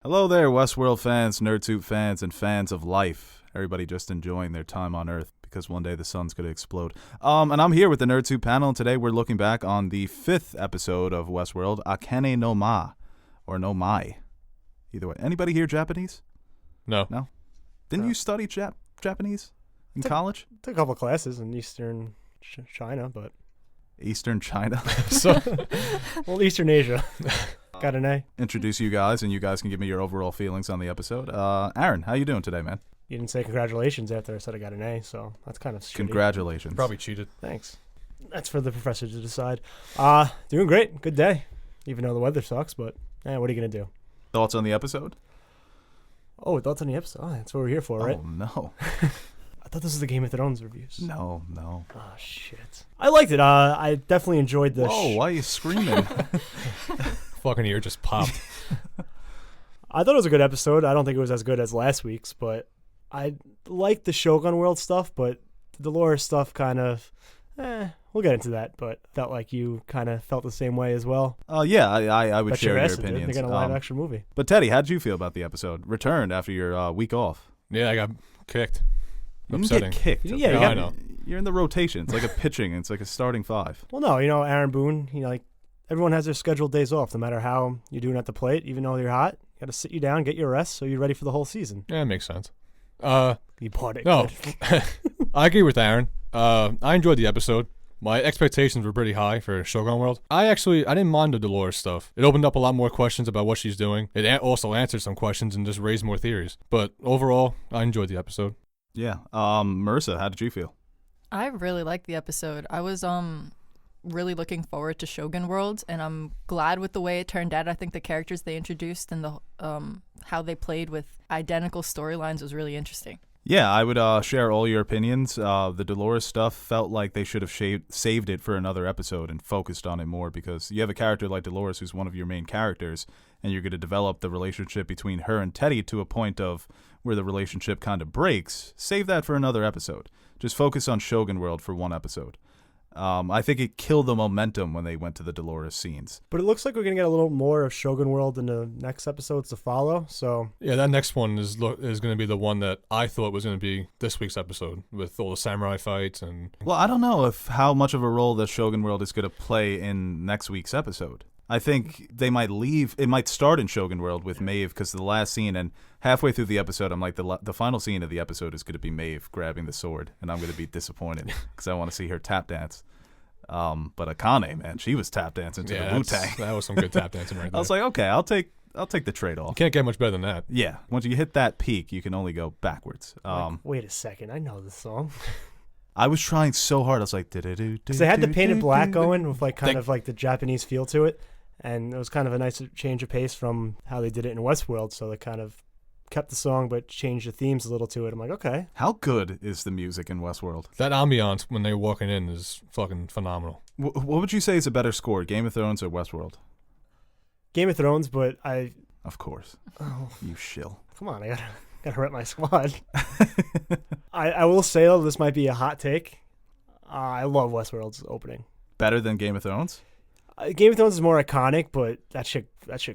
Hello there, Westworld fans, NerdSoup fans, and fans of life. Everybody just enjoying their time on Earth because one day the sun's going to explode. And I'm here with the NerdSoup panel, and today we're looking back on the 5th episode of Westworld, Akane no Ma, or no Mai. Either way. Anybody here Japanese? No. Didn't you study Japanese in college? Took a couple classes in Eastern China, but... Eastern China? Well, Eastern Asia. Got an A. Introduce you guys, and you guys can give me your overall feelings on the episode. Aaron, how you doing today, man? You didn't say congratulations after I said I got an A, so that's kind of shitty. Congratulations. Probably cheated. Thanks. That's for the professor to decide. Doing great. Good day. Even though the weather sucks, but what are you going to do? Thoughts on the episode? Oh, thoughts on the episode? Oh, that's what we're here for, right? Oh, no. I thought this was the Game of Thrones reviews. No. Oh, shit. I liked it. I definitely enjoyed the... Whoa, why are you screaming? Fucking ear just popped. I thought it was a good episode. I don't think it was as good as last week's, but I liked the Shogun World stuff, but the Dolores stuff kind of... we'll get into that, but felt like you kind of felt the same way as well. Yeah, I would Bet share your ass it did. opinions. They got a live-action movie. But Teddy, how did you feel about the episode? Returned after your week off. Yeah, I got kicked. You Upsetting. didn't get kicked. Yeah, okay? I know. You're in the rotation. It's like a pitching. It's like a starting five. Well, no, Aaron Boone, like everyone has their scheduled days off, no matter how you're doing at the plate. Even though you're hot, you got to sit you down, get your rest, so you're ready for the whole season. Yeah, it makes sense. You bought it. No, Good. I agree with Aaron. I enjoyed the episode. My expectations were pretty high for Shogun World. I didn't mind the Dolores stuff. It opened up a lot more questions about what she's doing. It also answered some questions and just raised more theories. But overall, I enjoyed the episode. Yeah. Marissa, how did you feel? I really liked the episode. I was really looking forward to Shogun World, and I'm glad with the way it turned out. I think the characters they introduced and the how they played with identical storylines was really interesting. Yeah, I would share all your opinions. The Dolores stuff felt like they should have saved it for another episode and focused on it more, because you have a character like Dolores who's one of your main characters, and you're going to develop the relationship between her and Teddy to a point of where the relationship kind of breaks. Save that for another episode. Just focus on Shogun World for one episode. I think it killed the momentum when they went to the Dolores scenes. But it looks like we're going to get a little more of Shogun World in the next episodes to follow, so... Yeah, that next one is going to be the one that I thought was going to be this week's episode, with all the samurai fights and... Well, I don't know how much of a role the Shogun World is going to play in next week's episode. I think they might leave. It might start in Shogun World with Maeve, because the last scene, and halfway through the episode, I'm like, the final scene of the episode is going to be Maeve grabbing the sword, and I'm going to be disappointed because I want to see her tap dance. But Akane, man, she was tap dancing to the Wu-Tang. That was some good tap dancing right there. I was like, okay, I'll take the trade-off. You can't get much better than that. Yeah, once you hit that peak, you can only go backwards. Wait a second, I know this song. I was trying so hard. I was like, Because they had the painted black going with kind of like the Japanese feel to it. And it was kind of a nice change of pace from how they did it in Westworld. So they kind of kept the song but changed the themes a little to it. I'm like, okay. How good is the music in Westworld? That ambiance when they're walking in is fucking phenomenal. What would you say is a better score, Game of Thrones or Westworld? Game of Thrones, but Of course. Oh, You shill. come on, I gotta rep my squad. I will say, though, this might be a hot take. I love Westworld's opening. Better than Game of Thrones? Game of Thrones is more iconic, but that shit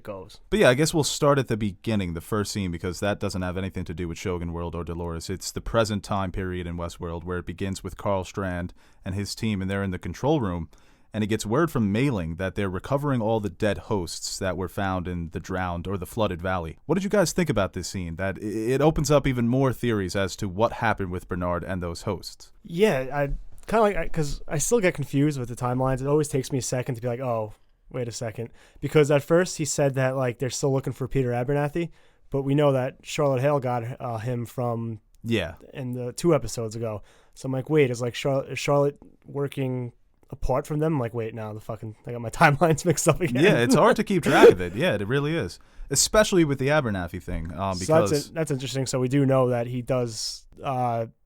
goes. But yeah, I guess we'll start at the beginning, the first scene, because that doesn't have anything to do with Shogun World or Dolores. It's the present time period in Westworld, where it begins with Carl Strand and his team, and they're in the control room, and he gets word from Mailing that they're recovering all the dead hosts that were found in the drowned or the flooded valley. What did you guys think about this scene? That it opens up even more theories as to what happened with Bernard and those hosts. Yeah, I kind of like, because I still get confused with the timelines. It always takes me a second to be like, oh, wait a second. Because at first he said that like they're still looking for Peter Abernathy, but we know that Charlotte Hale got him from in the 2 episodes ago. So I'm like, wait, is Charlotte working apart from them? I'm like, wait, now I got my timelines mixed up again. Yeah, it's hard to keep track of it. Yeah, it really is. Especially with the Abernathy thing. Because so that's interesting. So we do know that he does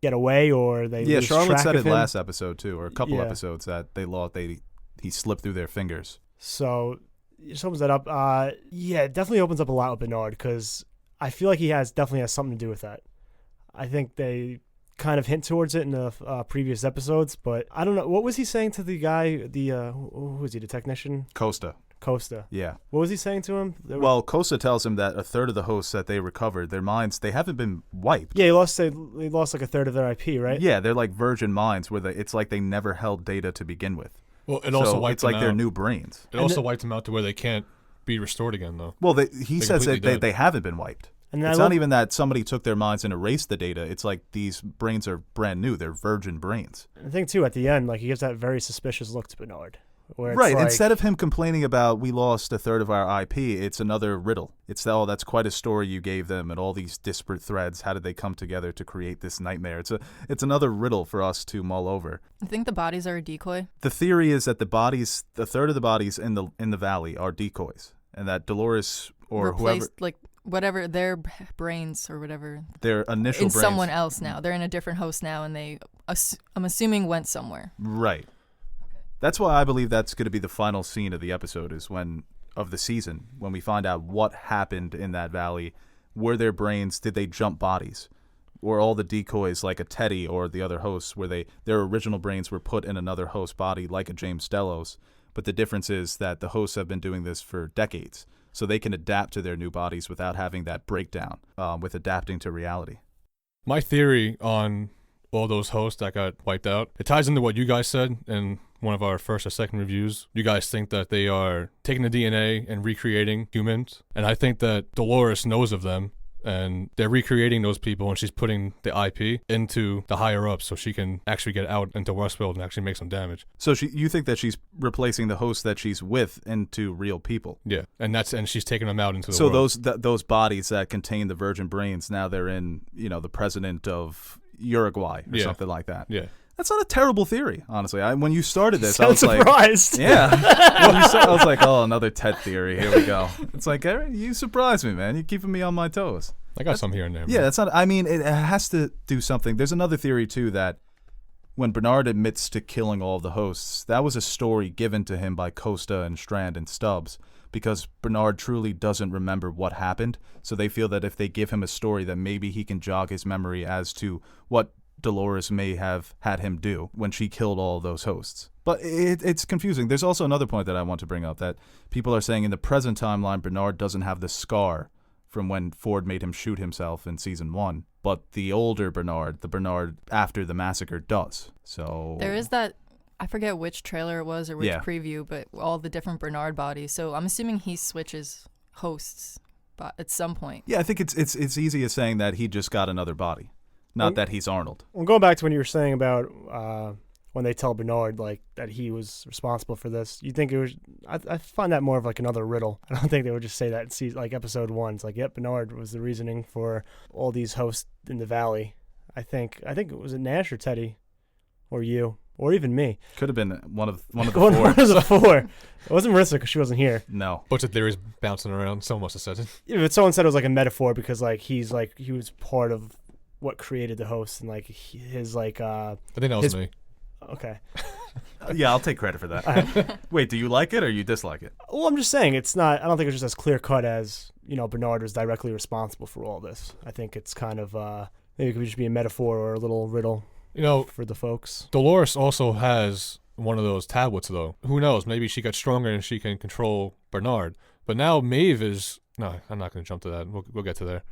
get away, or they lose Charlotte track said of it him. last episode too, or a couple episodes, that he slipped through their fingers. So it just opens that up. It definitely opens up a lot with Bernard, because I feel like he definitely has something to do with that. I think they kind of hint towards it in the previous episodes, but I don't know. What was he saying to the guy, who was he, the technician? Costa. Costa. Yeah. What was he saying to him? Well, Costa tells him that a third of the hosts that they recovered, their minds, they haven't been wiped. Yeah, he lost like a third of their IP, right? Yeah, they're like virgin minds where it's like they never held data to begin with. Well, it also so wiped it's them like out. their new brains. It also wiped them out to where they can't be restored again, though. Well, he says that completely they haven't been wiped. And it's not even that somebody took their minds and erased the data. It's like these brains are brand new. They're virgin brains. I think, too, at the end, like he gives that very suspicious look to Bernard. Where it's Right. like, Instead of him complaining about we lost a third of our IP, it's another riddle. It's, that's quite a story you gave them and all these disparate threads. How did they come together to create this nightmare? It's another riddle for us to mull over. I think the bodies are a decoy. The theory is that the third of the bodies in the valley are decoys, and that Dolores or replaced, whoever, whatever, their brains or whatever. their initial In brains, someone else now. They're in a different host now, and I'm assuming went somewhere. Right. That's why I believe that's going to be the final scene of the episode of the season, when we find out what happened in that valley. Were their brains, did they jump bodies? Or all the decoys like a Teddy or the other hosts, where their original brains were put in another host body like a James Delos. But the difference is that the hosts have been doing this for decades, so they can adapt to their new bodies without having that breakdown with adapting to reality. My theory on all those hosts that got wiped out, it ties into what you guys said in one of our first or second reviews. You guys think that they are taking the DNA and recreating humans, and I think that Dolores knows of them, and they're recreating those people, and she's putting the IP into the higher ups so she can actually get out into Westworld and actually make some damage. So you think that she's replacing the hosts that she's with into real people? Yeah, and she's taking them out into the so world. those bodies that contain the virgin brains, now they're in the president of Uruguay or something like that. Yeah. That's not a terrible theory, honestly. When you started this, I Sound was surprised. like, yeah. I was like, oh, another Ted theory. Here we go. It's like, Eric, you surprised me, man. You're keeping me on my toes. I got some here and there. Yeah, man. that's not. I mean, it has to do something. There's another theory too, that when Bernard admits to killing all of the hosts, that was a story given to him by Costa and Strand and Stubbs, because Bernard truly doesn't remember what happened. So they feel that if they give him a story, that maybe he can jog his memory as to what Dolores may have had him do when she killed all of those hosts. But it's confusing. There's also another point that I want to bring up, that people are saying in the present timeline, Bernard doesn't have the scar from when Ford made him shoot himself in season 1, but the older Bernard, the Bernard after the massacre, does. So There is that, I forget which trailer it was or which Yeah. preview, but all the different Bernard bodies. So I'm assuming he switches hosts at some point. Yeah, I think it's easy as saying that he just got another body, not that he's Arnold. Well, going back to when you were saying about when they tell Bernard like that he was responsible for this, you think it was? I find that more of like another riddle. I don't think they would just say that in like episode 1. It's like, yep, Bernard was the reasoning for all these hosts in the valley. I think it was Nash or Teddy, or you, or even me. Could have been one of the One four. of the 4. It wasn't Marissa because she wasn't here. No. Bunch of theories bouncing around. Someone must have said it. Yeah, but someone said it was like a metaphor because like he was part of what created the host, and like his like I think that was me. okay. Yeah, I'll take credit for that. Wait, do you like it or you dislike it? Well, I'm just saying it's not. I don't think it's just as clear cut as Bernard was directly responsible for all this. I think it's kind of maybe it could just be a metaphor or a little riddle for the folks. Dolores also has one of those tablets, though. Who knows? Maybe she got stronger and she can control Bernard. But now Maeve is. No, I'm not going to jump to that. We'll get to there.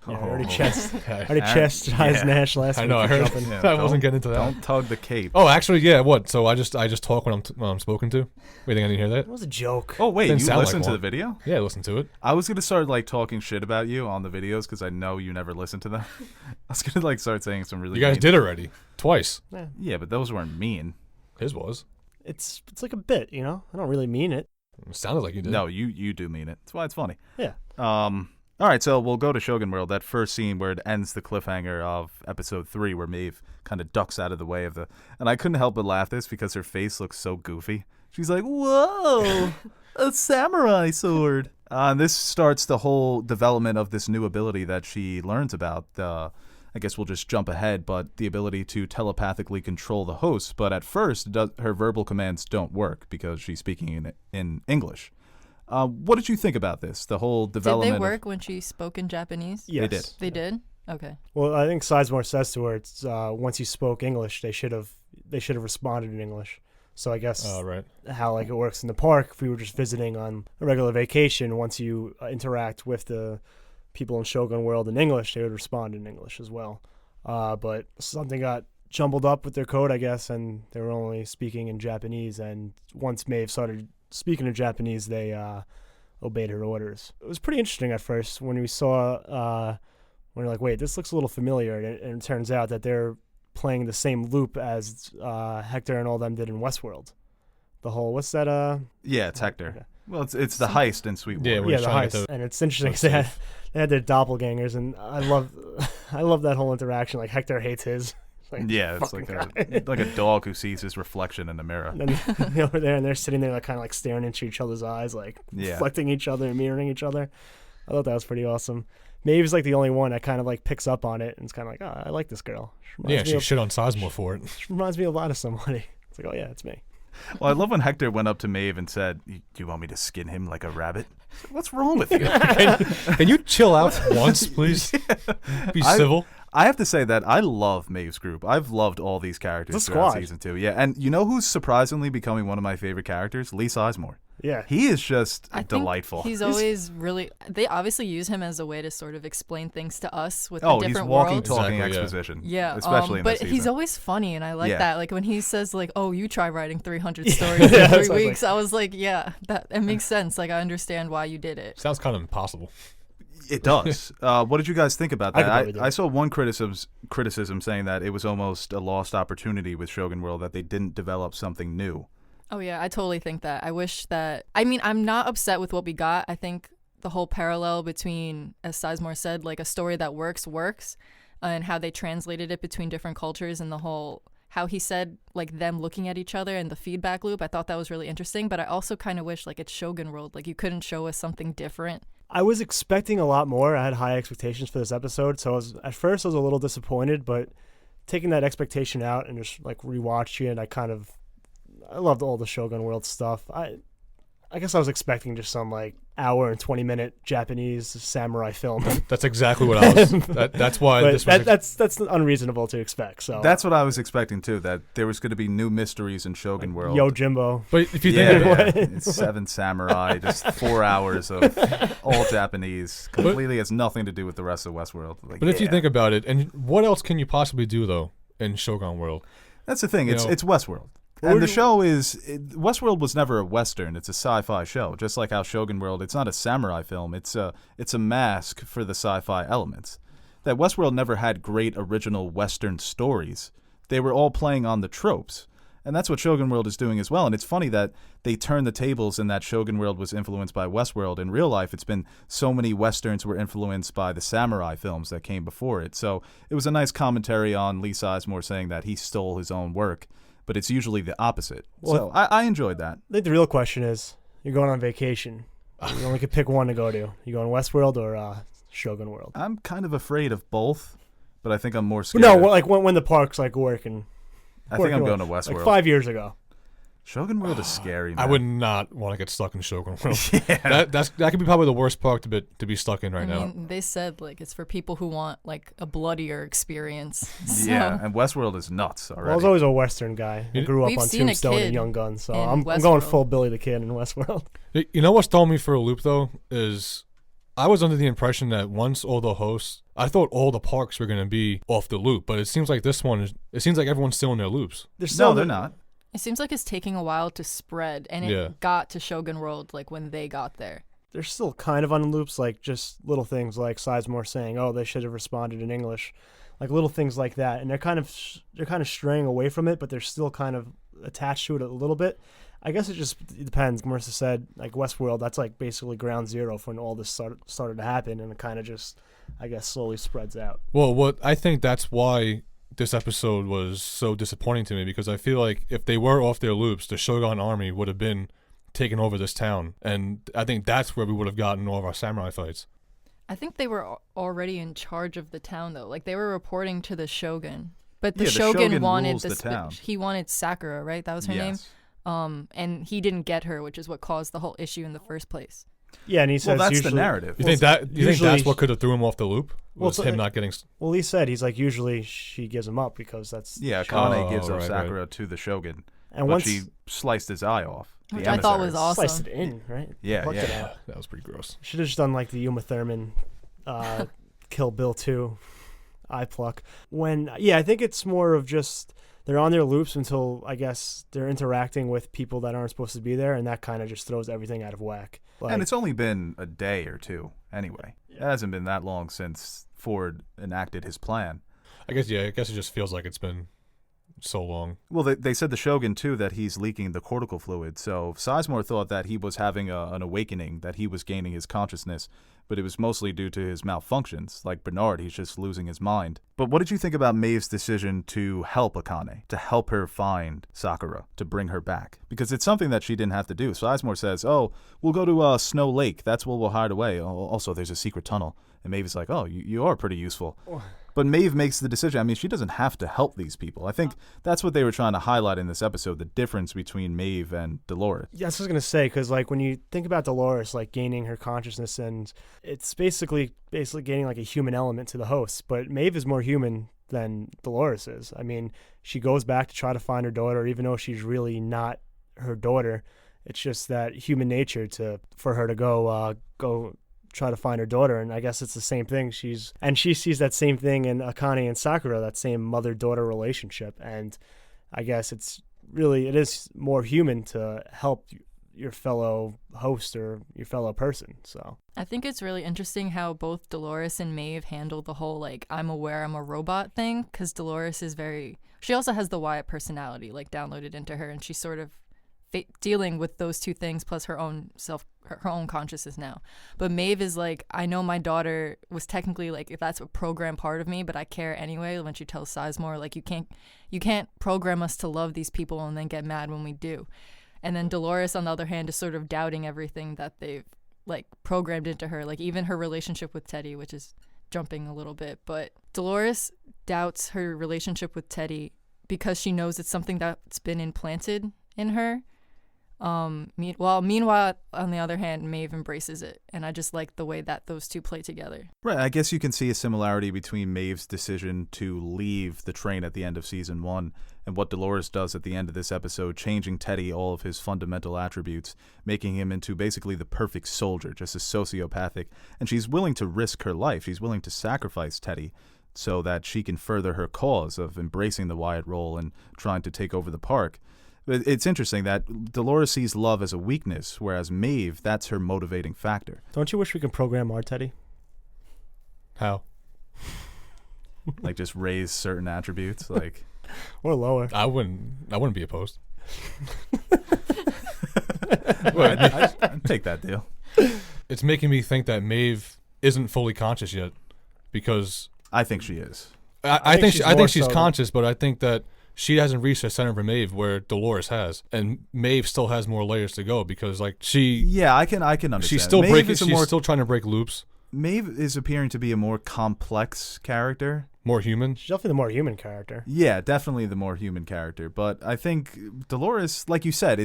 Yeah, I already chastised Yeah. Nash last I week. know. I for heard. jumping. Yeah, I wasn't getting into that. Don't tug the cape. Oh, actually, yeah. What? So I just talk when I'm spoken to. Wait, think I didn't hear that? It was a joke. Oh, wait, Didn't you sound like listened to one. the video? Yeah, listen to it. I was going to start like talking shit about you on the videos because I know you never listen to them. I was going to like start saying some really You guys mean- did already twice. Yeah, but those weren't mean. His was. It's like a bit, I don't really mean it. It sounded like you did. No, you do mean it. That's why it's funny. Yeah. All right, so we'll go to Shogun World. That first scene where it ends the cliffhanger of episode 3, where Maeve kind of ducks out of the way of the. And I couldn't help but laugh this because her face looks so goofy. She's like, "Whoa, a samurai sword!" And this starts the whole development of this new ability that she learns about. I guess we'll just jump ahead, but the ability to telepathically control the host. But at first, her verbal commands don't work because she's speaking in English. What did you think about this? The whole development. Did they work when she spoke in Japanese? Yes. They did. They did? Okay. Well, I think Sizemore says to her, it's once you spoke English, they should have responded in English. So I guess Right. how like it works in the park, if we were just visiting on a regular vacation, once you interact with the people in Shogun World in English, they would respond in English as well. But something got jumbled up with their code, I guess, and they were only speaking in Japanese. And once Maeve started speaking in Japanese, they obeyed her orders. It was pretty interesting at first when we saw, when you're like, wait, this looks a little familiar. And it turns out that they're playing the same loop as Hector and all them did in Westworld. The whole, what's that? Yeah, it's Hector. Okay. Well, it's the heist in Sweetwater. Yeah, we're Yeah, just the trying to heist. get And it's interesting 'cause safe. they had their doppelgangers, and I love that whole interaction. Like Hector hates his. Like, Yeah, it's fucking like guy. like a dog who sees his reflection in the mirror. And then they're over there, and they're sitting there, like kind of like staring into each other's eyes, like Yeah. reflecting each other and mirroring each other. I thought that was pretty awesome. Maeve's like the only one that kind of like picks up on it and it's kind of like, oh, I like this girl. Yeah, she shit on Sizemore for it. She reminds me a lot of somebody. It's like, oh yeah, it's me. Well, I love when Hector went up to Maeve and said, "Do you want me to skin him like a rabbit?" What's wrong with you? Can you chill out once, please? Be civil. I have to say that I love Maeve's group. I've loved all these characters It's a throughout squad. season 2. Yeah, and you know who's surprisingly becoming one of my favorite characters? Lee Sizemore. Yeah. He is just I think delightful. He's always really. They obviously use him as a way to sort of explain things to us with the he's different walking, worlds. talking Exactly, yeah. exposition. Yeah, especially in but this season. he's always funny, and I like Yeah. that. Like when he says, like, "Oh, you try writing 300 stories Yeah, in that's 3 what I was weeks," I was like, "Yeah, that it makes sense. Like I understand why you did it." Sounds kind of impossible. It does. What did you guys think about I that? could probably do I it. saw one criticism saying that it was almost a lost opportunity with Shogun World, that they didn't develop something new. Oh yeah, I totally think that. I wish that. I mean, I'm not upset with what we got. I think the whole parallel between, as Sizemore said, like a story that works, and how they translated it between different cultures, and the whole how he said like them looking at each other and the feedback loop. I thought that was really interesting. But I also kind of wish like it's Shogun World, like you couldn't show us something different. I was expecting a lot more. I had high expectations for this episode, so at first I was a little disappointed, but taking that expectation out and just like rewatching it, I loved all the Shogun World stuff. I guess I was expecting just some like hour and 20-minute Japanese samurai film. That's exactly what I was. That's why But this was. that's unreasonable to expect. So That's what I was expecting too, that there was going to be new mysteries in Shogun World. Yo Jimbo. But if you Yeah, think about it, yeah. It's 7 samurai, just 4 hours of all Japanese. Completely has nothing to do with the rest of Westworld. Like, but if you yeah. think about it, and what else can you possibly do though in Shogun World? That's the thing. You It's know- it's Westworld. Or And the do- show is Westworld was never a western. It's a sci-fi show, just like how Shogun World. It's not a samurai film. It's a mask for the sci-fi elements. That Westworld never had great original western stories. They were all playing on the tropes, and that's what Shogun World is doing as well. And it's funny that they turned the tables and that Shogun World was influenced by Westworld. In real life, it's been so many westerns were influenced by the samurai films that came before it. So it was a nice commentary on Lee Sizemore saying that he stole his own work. But it's usually the opposite. So I enjoyed that. I think the real question is, you're going on vacation. You only could pick one to go to. You going Westworld or Shogun World? I'm kind of afraid of both, but I think I'm more scared. No, of- like when the park's like working. I think I'm going to Westworld. Like 5 years ago. Shogun World is scary, man. I would not want to get stuck in Shogun World. That could be probably the worst park to be stuck in right I now. mean, they said like it's for people who want like a bloodier experience. So, Yeah, and Westworld is nuts Well, I already. was always a Western guy. I grew up We've on seen a Tombstone kid and Young Guns, so in I'm going Westworld. full Billy the Kid in Westworld. You know what's throwing me for a loop though is I was under the impression that once all the hosts, I thought all the parks were gonna be off the loop, but it seems like this one is. It seems like everyone's still in their loops. They're they're not. it seems like it's taking a while to spread, and it Yeah. got to Shogun World like when they got there. They're still kind of on loops, like just little things like Sizemore saying, "Oh, they should have responded in English," like little things like that, and they're kind of straying away from it, but they're still kind of attached to it a little bit. I guess it just depends. Marissa said, like Westworld, that's like basically ground zero for when all this started to happen, and it kind of just, I guess, slowly spreads out. Well, what I think that's why this episode was so disappointing to me because I feel like if they were off their loops, the Shogun army would have been taking over this town, and I think that's where we would have gotten all of our samurai fights. I think they were already in charge of the town though. Like they were reporting to the Shogun, but the Yeah, the Shogun Shogun wanted rules the town. he wanted Sakura, right? That was her name. Yes. And he didn't get her, which is what caused the whole issue in the first place. Yeah, and he says Well, that's usually, the narrative. You think that? You think usually that's what could have threw him off the loop? Well, Was it's him like- not getting? Well, he said he's like usually she gives him up because that's Yeah, Akane Oh, gives up right, Sakura to the Shogun. And but once she sliced his eye off. The Which I thought was emissaries. awesome. sliced it in, right? Yeah, Plucked it yeah. out. That was pretty gross. Should have just done like the Uma Thurman, Kill Bill 2 eye pluck. I think it's more of just they're on their loops until I guess they're interacting with people that aren't supposed to be there, and that kind of just throws everything out of whack. And it's only been a day or two anyway. It hasn't been that long since Ford enacted his plan. I guess it just feels like it's been so long. Well, they said the Shogun, too, that he's leaking the cortical fluid. So Sizemore thought that he was having an awakening, that he was gaining his consciousness, but it was mostly due to his malfunctions. Like Bernard, he's just losing his mind. But what did you think about Maeve's decision to help Akane, to help her find Sakura, to bring her back? Because it's something that she didn't have to do. Sizemore says, oh, we'll go to Snow Lake. That's where we'll hide away. Also, there's a secret tunnel. And Maeve is like, oh, you are pretty useful. But Maeve makes the decision. I mean, she doesn't have to help these people. I think that's what they were trying to highlight in this episode, the difference between Maeve and Dolores. Yeah, that's what I was going to say, because like when you think about Dolores like gaining her consciousness, and it's basically gaining like a human element to the host, but Maeve is more human than Dolores is. I mean, she goes back to try to find her daughter, even though she's really not her daughter. It's just that human nature for her to go try to find her daughter, and I guess it's the same thing. She sees that same thing in Akane and Sakura, that same mother-daughter relationship, and I guess it is more human to help your fellow host or your fellow person. So I think it's really interesting how both Dolores and Maeve handle the whole like I'm aware I'm a robot thing, because Dolores is she also has the Wyatt personality like downloaded into her, and she's sort of dealing with those two things plus her own consciousness now. But Maeve is like, I know my daughter was technically like, if that's a program part of me, but I care anyway. When she tells Sizemore like, you can't program us to love these people and then get mad when we do. And then Dolores on the other hand is sort of doubting everything that they've like programmed into her, like even her relationship with Teddy, which is jumping a little bit. But Dolores doubts her relationship with Teddy because she knows it's something that's been implanted in her. Meanwhile, on the other hand, Maeve embraces it, and I just like the way that those two play together. Right, I guess you can see a similarity between Maeve's decision to leave the train at the end of season 1 and what Dolores does at the end of this episode, changing Teddy all of his fundamental attributes, making him into basically the perfect soldier, just a sociopathic, and she's willing to risk her life. She's willing to sacrifice Teddy so that she can further her cause of embracing the Wyatt role and trying to take over the park. But it's interesting that Dolores sees love as a weakness, whereas Maeve, that's her motivating factor. Don't you wish we could program our Teddy? How? Like just raise certain attributes, like Or lower. I wouldn't be opposed. I'd take that deal. It's making me think that Maeve isn't fully conscious yet, because I think she is. I think she's so. conscious, but I think that she hasn't reached the center of Maeve where Dolores has, and Maeve still has more layers to go because, like, I can understand. She's still still trying to break loops. Maeve is appearing to be a more complex character, more human. She's definitely the more human character. Yeah, definitely the more human character. But I think Dolores, like you said,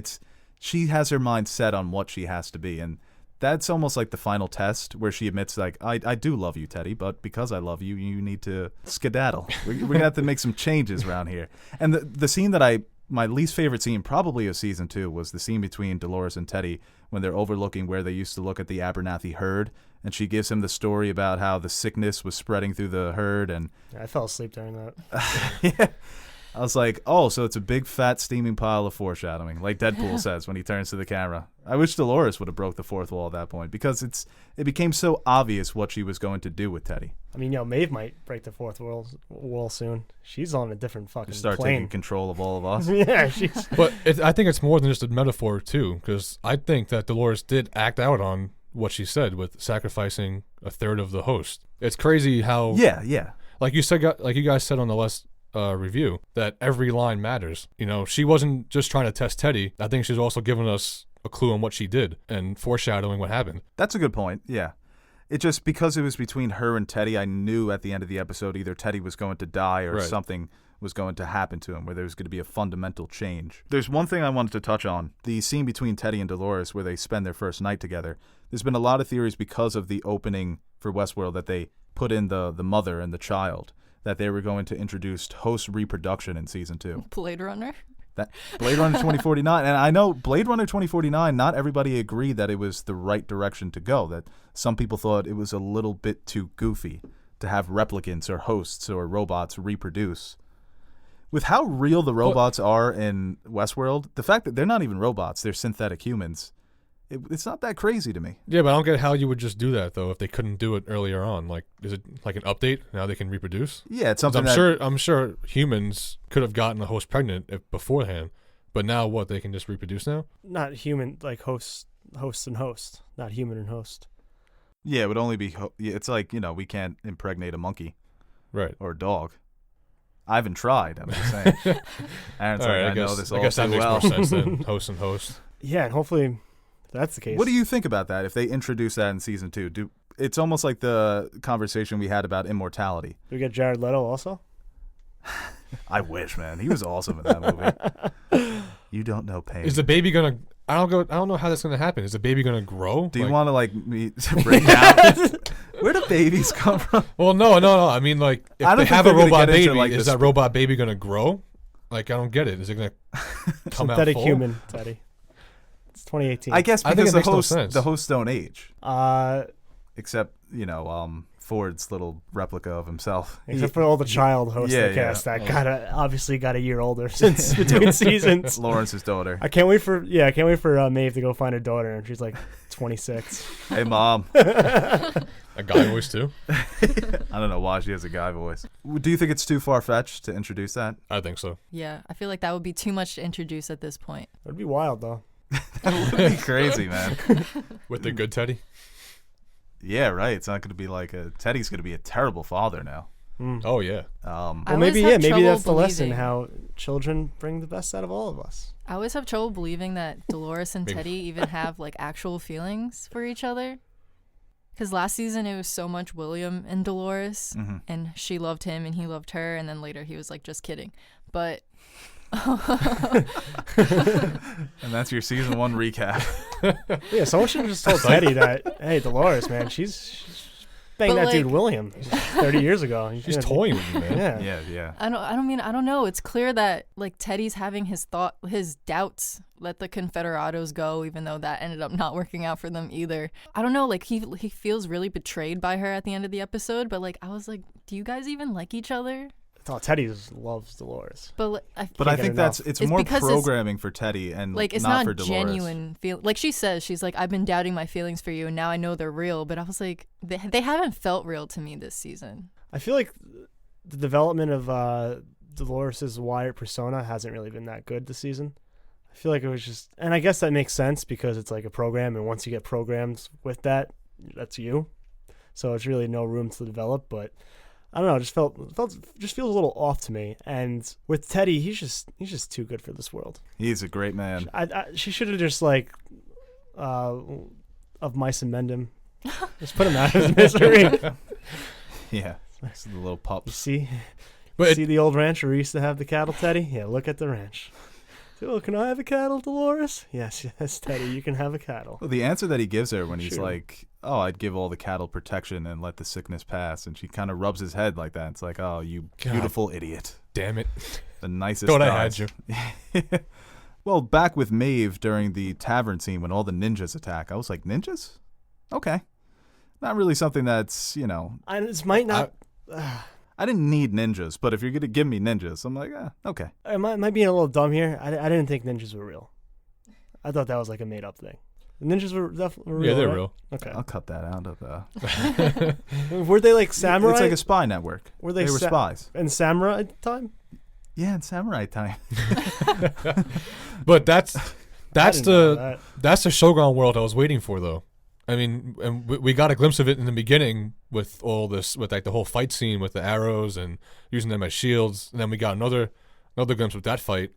she has her mind set on what she has to be, and that's almost like the final test where she admits, like, I do love you, Teddy, but because I love you, you need to skedaddle. We're going to have to make some changes around here. And the scene that my least favorite scene probably of season 2 was the scene between Dolores and Teddy when they're overlooking where they used to look at the Abernathy herd, and she gives him the story about how the sickness was spreading through the herd. And Yeah, I fell asleep during that. yeah. I was like, oh, so it's a big, fat, steaming pile of foreshadowing, like Deadpool says when he turns to the camera. I wish Dolores would have broke the fourth wall at that point, because it became so obvious what she was going to do with Teddy. I mean, Maeve might break the fourth wall soon. She's on a different fucking Just start plane. taking control of all of us. Yeah, she's... But I think it's more than just a metaphor, too, because I think that Dolores did act out on what she said with sacrificing a third of the host. It's crazy how... Yeah. Like you guys said on the last review, that every line matters. You know, she wasn't just trying to test Teddy. I think she's also giving us a clue on what she did and foreshadowing what happened. That's a good point, yeah. It just, because it was between her and Teddy, I knew at the end of the episode either Teddy was going to die or something was going to happen to him, where there was going to be a fundamental change. There's one thing I wanted to touch on, the scene between Teddy and Dolores where they spend their first night together. There's been a lot of theories because of the opening for Westworld that they put in the mother and the child, that they were going to introduce host reproduction in season 2. Blade Runner? That Blade Runner 2049, and I know Blade Runner 2049, not everybody agreed that it was the right direction to go. That some people thought it was a little bit too goofy to have replicants or hosts or robots reproduce. With how real the robots are in Westworld, the fact that they're not even robots, they're synthetic humans, it's not that crazy to me. Yeah, but I don't get how you would just do that though if they couldn't do it earlier on. Like, is it like an update now they can reproduce? Yeah, it's something I'm sure humans could have gotten a host pregnant beforehand, but now what? They can just reproduce now? Not human, like host and host, not human and host. Yeah, it would only be. It's like, we can't impregnate a monkey, right, or a dog. I haven't tried. I'm just saying. Aaron's all right, I know this all I guess too that makes well. more sense than host and host. Yeah, and hopefully that's the case. What do you think about that? If they introduce that in season 2, it's almost like the conversation we had about immortality. Do we get Jared Leto also? I wish, man. He was awesome in that movie. You don't know pain. Is the baby gonna? I don't know how that's gonna happen. Is the baby gonna grow? Do you want to me to break down? Where do babies come from? Well, no. I mean, like, if they have a robot baby, is that robot baby gonna grow? Like, I don't get it. Is it gonna come out synthetic full? human, Teddy? It's 2018. I guess I think because it makes no sense. the hosts don't age. Except Except, Ford's little replica of himself. for all the child hosts they cast that obviously got a year older since between seasons. Lawrence's daughter. I can't wait for Maeve to go find her daughter, and she's like 26. Hey, Mom. A guy voice too? I don't know why she has a guy voice. Do you think it's too far-fetched to introduce that? I think so. Yeah, I feel like that would be too much to introduce at this point. That'd be wild though. That would be crazy, man. With the good Teddy? Yeah, right. It's not going to be like Teddy's going to be a terrible father now. Oh yeah. Well, I maybe always have maybe that's trouble the lesson: believing- how children bring the best out of all of us. I always have trouble believing that Dolores and Teddy even have like actual feelings for each other. Because last season it was so much William and Dolores, and she loved him and he loved her, and then later he was like, just kidding. But And that's your season 1 recap. Yeah, someone should have just told Teddy that, hey, Dolores, man, she's banged But, that dude William 30 years ago. She's toying with you, man. Yeah. Yeah. I don't know. It's clear that like Teddy's having his doubts. Let the Confederados go, even though that ended up not working out for them either. I don't know. Like he feels really betrayed by her at the end of the episode. But like I was like, do you guys even like each other? I thought Teddy loves Dolores. But I get think enough. it's It's more because programming for Teddy and like it's not for not Dolores. genuine feel. Like she says, she's like, I've been doubting my feelings for you, and now I know they're real. But I was like, they haven't felt real to me this season. I feel like the development of Dolores' wired persona hasn't really been that good this season. I feel like it was just, and I guess that makes sense because it's like a program, and once you get programmed with that, that's you. So it's really no room to develop. But I don't know, it just feels a little off to me. And with Teddy, he's just too good for this world. He's a great man. She should have just like of mice and mend him. Just put him out of his misery. Yeah. It's the little You pups. see But the old ranch where we used to have the cattle, Teddy? Yeah, look at the ranch. Oh, can I have a cattle, Dolores? Yes, Teddy, you can have a cattle. Well, the answer that he gives her when he's Sure. like, oh, I'd give all the cattle protection and let the sickness pass. And she kind of rubs his head like that. It's like, oh, you God. beautiful idiot. damn it. The nicest Thought I guys. had you. Well, back with Maeve during the tavern scene when all the ninjas attack, I was like, ninjas? Okay. Not really something that's, This might not. I didn't need ninjas, but if you're going to give me ninjas, I'm like, okay. Am I being a little dumb here? I didn't think ninjas were real. I thought that was like a made up thing. The ninjas were definitely real. Yeah, they're right? real. Okay. I'll cut that out of Were they like samurai? It's like a spy network. Were They were spies. in samurai time? Yeah, in samurai time. But that's I didn't know that. that's the Shogun world I was waiting for, though. I mean, and we got a glimpse of it in the beginning with all this, with like the whole fight scene with the arrows and using them as shields. And then we got another glimpse with that fight.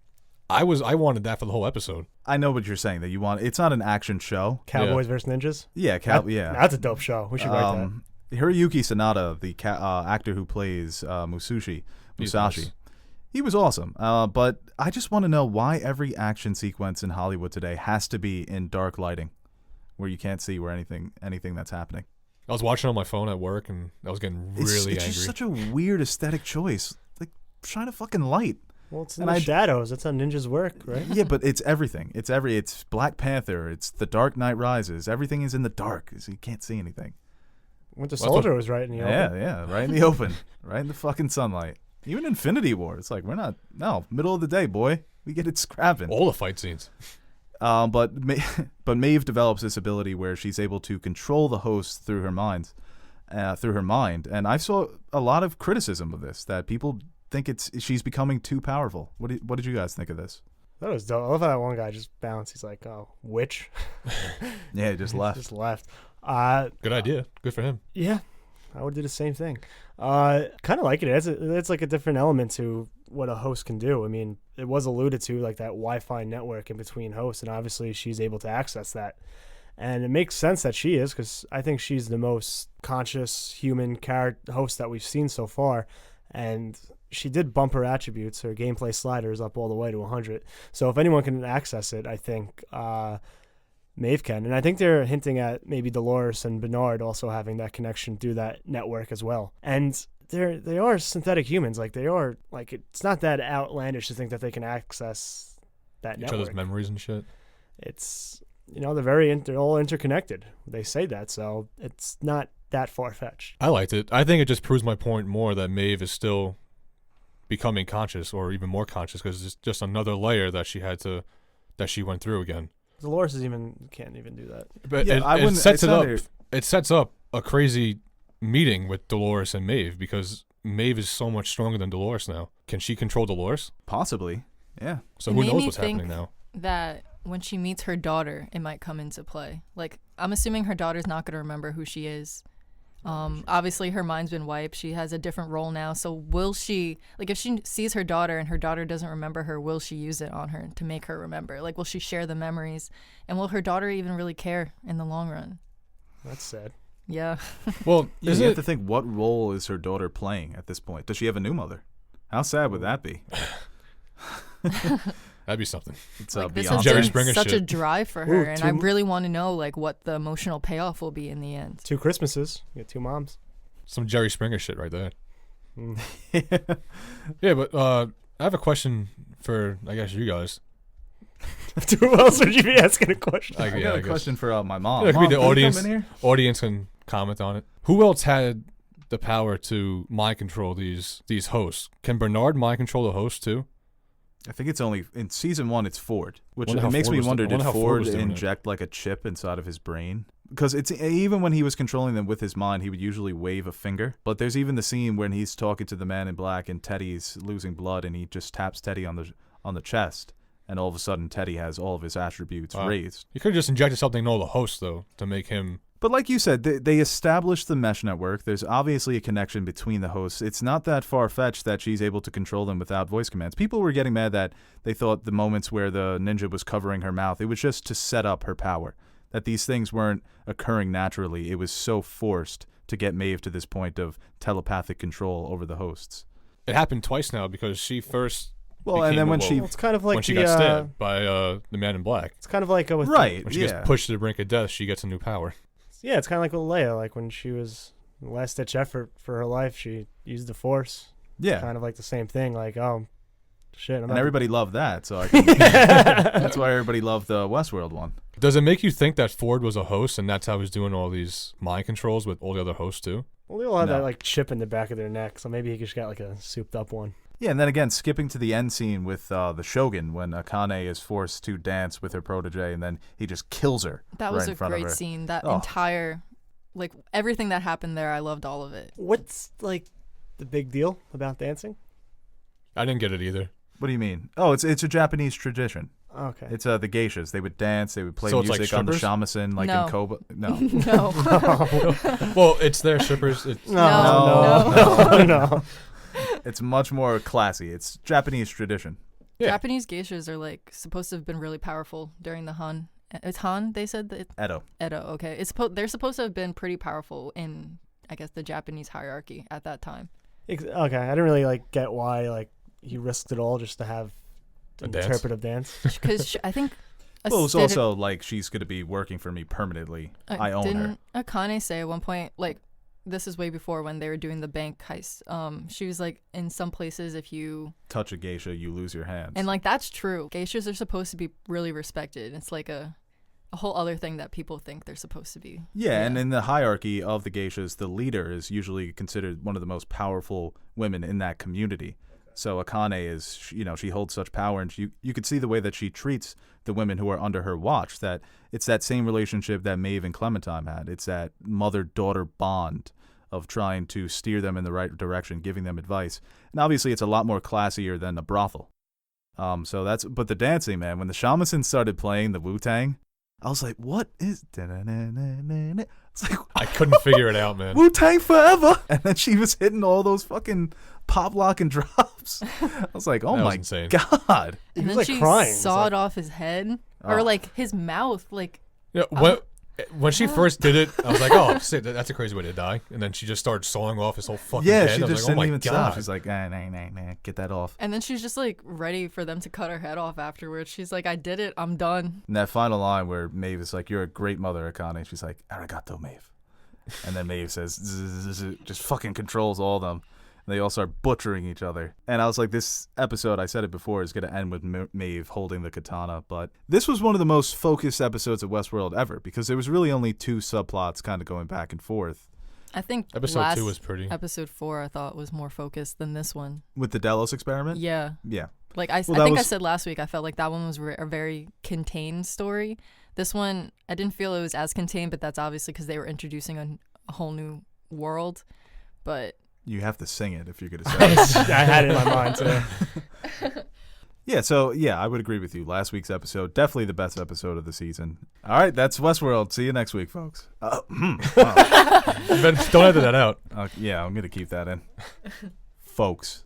I wanted that for the whole episode. I know what you're saying, that you want. It's not an action show. Cowboys versus ninjas. Yeah, yeah. That's a dope show. We should write that. Hiroyuki Sanada, the actor who plays Musashi, Nice. he was awesome. But I just want to know why every action sequence in Hollywood today has to be in dark lighting, where you can't see where anything that's happening. I was watching on my phone at work, and I was getting really It's angry. just such a weird aesthetic choice. Like, shine a fucking light. Well, it's in And the I- shadows. That's how ninjas work, right? Yeah, but it's everything. It's Black Panther. It's The Dark Knight Rises. Everything is in the dark, so you can't see anything. Winter Well, Soldier was right in the open. Yeah, right in the open, right in the fucking sunlight. Even Infinity War, it's like middle of the day, boy. We get it scrapping. All the fight scenes. But Maeve develops this ability where she's able to control the host through her mind, and I saw a lot of criticism of this, that people think she's becoming too powerful. What did you guys think of this? That was dope. I love how that one guy just bounced. He's like, "Oh, witch." Yeah, he just left. Just left. Good idea. Good for him. Yeah, I would do the same thing. Kind of like it. It's like a different element to what a host can do. I mean, it was alluded to like that Wi-Fi network in between hosts, and obviously she's able to access that. And it makes sense that she is, because I think she's the most conscious human host that we've seen so far. And she did bump her attributes, her gameplay sliders up all the way to 100. So if anyone can access it, I think Maeve can. And I think they're hinting at maybe Dolores and Bernard also having that connection through that network as well. And they are synthetic humans. Like, they are, like, it's not that outlandish to think that they can access that Each network. other's memories and shit. It's, they're all interconnected. They say that, so it's not that far-fetched. I liked it. I think it just proves my point more that Maeve is still becoming conscious, or even more conscious, because it's just another layer that she went through again. Dolores can't even do that. But Yeah, it sets it up. It sets up a crazy meeting with Dolores and Maeve, because Maeve is so much stronger than Dolores now. Can she control Dolores? Possibly, yeah. So It who made knows me what's think happening now? That when she meets her daughter, it might come into play. Like, I'm assuming her daughter's not going to remember who she is. Obviously, her mind's been wiped. She has a different role now. So will she, like, if she sees her daughter and her daughter doesn't remember her, will she use it on her to make her remember? Like, will she share the memories? And will her daughter even really care in the long run? That's sad. Yeah. Well, You have to think, what role is her daughter playing at this point? Does she have a new mother? How sad would that be? that'd be something. It's Like, this beyond has Jerry been Springer such a shit. drive for her, Ooh, and I two- really want to know, like, what the emotional payoff will be in the end. 2 Christmases. You get 2 moms. Some Jerry Springer shit right there. Mm. Yeah, but I have a question for, I guess, you guys. Who else would you be asking a question? I got a guess. question for my mom. Yeah, it could Mom, be the can you come audience. in here? Audience can comment on it. Who else had the power to mind control these hosts? Can Bernard mind control the host too? I think it's only in season 1. It's Ford, which Wonder how it makes Ford me was- wonder: I wonder did how Ford Ford was doing it. inject like a chip inside of his brain? Because it's even when he was controlling them with his mind, he would usually wave a finger. But there's even the scene when he's talking to the man in black and Teddy's losing blood, and he just taps Teddy on the chest, and all of a sudden Teddy has all of his attributes Wow. raised. You could have just injected something in all the hosts though to make him. But like you said, they established the mesh network. There's obviously a connection between the hosts. It's not that far-fetched that she's able to control them without voice commands. People were getting mad that they thought the moments where the ninja was covering her mouth, it was just to set up her power, that these things weren't occurring naturally. It was so forced to get Maeve to this point of telepathic control over the hosts. It happened twice now because she first. Well, and then when Well, it's kind of like when she the, got stabbed by the man in black. It's kind of like with Right, When she yeah. gets pushed to the brink of death, she gets a new power. Yeah, it's kind of like with Leia. Like when she was last ditch effort for her life, she used the Force. Yeah. Kind of like the same thing. Like, oh, shit. I'm And not everybody loved that, so I can, that's why everybody loved the Westworld one. Does it make you think that Ford was a host and that's how he's doing all these mind controls with all the other hosts too? Well, they all have No. that like chip in the back of their neck, so maybe he just got like a souped up one. Yeah, and then again, skipping to the end scene with the Shogun when Akane is forced to dance with her protege, and then he just kills her. That was right in a front of great her. scene. That Oh. entire, like, everything that happened there, I loved all of it. What's like the big deal about dancing? I didn't get it either. What do you mean? Oh, it's a Japanese tradition. Okay. It's the geishas. They would dance. They would play So it's like music on the strippers? shamisen, like No. in Koba. No, No. Well, it's their strippers. It's, no. No. it's much more classy. It's Japanese tradition. Yeah. Japanese geishas are, like, supposed to have been really powerful during the Han. It's Han, they said? That Edo. Edo, okay. They're supposed to have been pretty powerful in, I guess, the Japanese hierarchy at that time. Okay, I didn't really like get why like he risked it all just to have A an dance? interpretive dance. Because I think... Well, it's did it- also like she's going to be working for me permanently. I own her. Didn't Akane say at one point, like, this is way before when they were doing the bank heist. She was like, in some places, if you touch a geisha, you lose your hands. and like that's true. Geishas are supposed to be really respected. It's like a whole other thing that people think they're supposed to be. Yeah, and in the hierarchy of the geishas, the leader is usually considered one of the most powerful women in that community. So Akane is, she holds such power, and you could see the way that she treats the women who are under her watch, that it's that same relationship that Maeve and Clementine had. It's that mother-daughter bond of trying to steer them in the right direction, giving them advice. And obviously it's a lot more classier than a brothel. But the dancing, man, when the shamisen started playing the Wu-Tang, I was like, what is... It's like, I couldn't figure it out, man. Wu-Tang forever. And then she was hitting all those fucking pop lock and drops. I was like, oh That was my insane. He God. And was then like she crying. sawed off his head or Oh. like his mouth. Like Yeah, when she first did it, I was like, oh, shit, that's a crazy way to die. And then she just started sawing off his whole fucking Yeah, head. she I was just like, oh didn't my even God. stop. She's like, nah, get that off. and then she's just like ready for them to cut her head off afterwards. She's like, I did it. I'm done. And that final line where Maeve is like, you're a great mother, Akane. She's like, arigato, Maeve. And then Maeve says, just fucking controls all of them. And they all start butchering each other. And I was like, this episode, I said it before, is going to end with Maeve holding the katana. But this was one of the most focused episodes of Westworld ever, because there was really only two subplots kind of going back and forth. I think Episode 2 was pretty. Episode 4 I thought was more focused than this one. With the Delos experiment? Yeah. Yeah. Like I think I said last week, I felt like that one was a very contained story. This one, I didn't feel it was as contained, but that's obviously because they were introducing a whole new world. But You have to sing it if you're going to say it. I had it in my mind too. Yeah, I would agree with you. Last week's episode, definitely the best episode of the season. All right, that's Westworld. See you next week, folks. Don't edit that out. Yeah, I'm going to keep that in. Folks.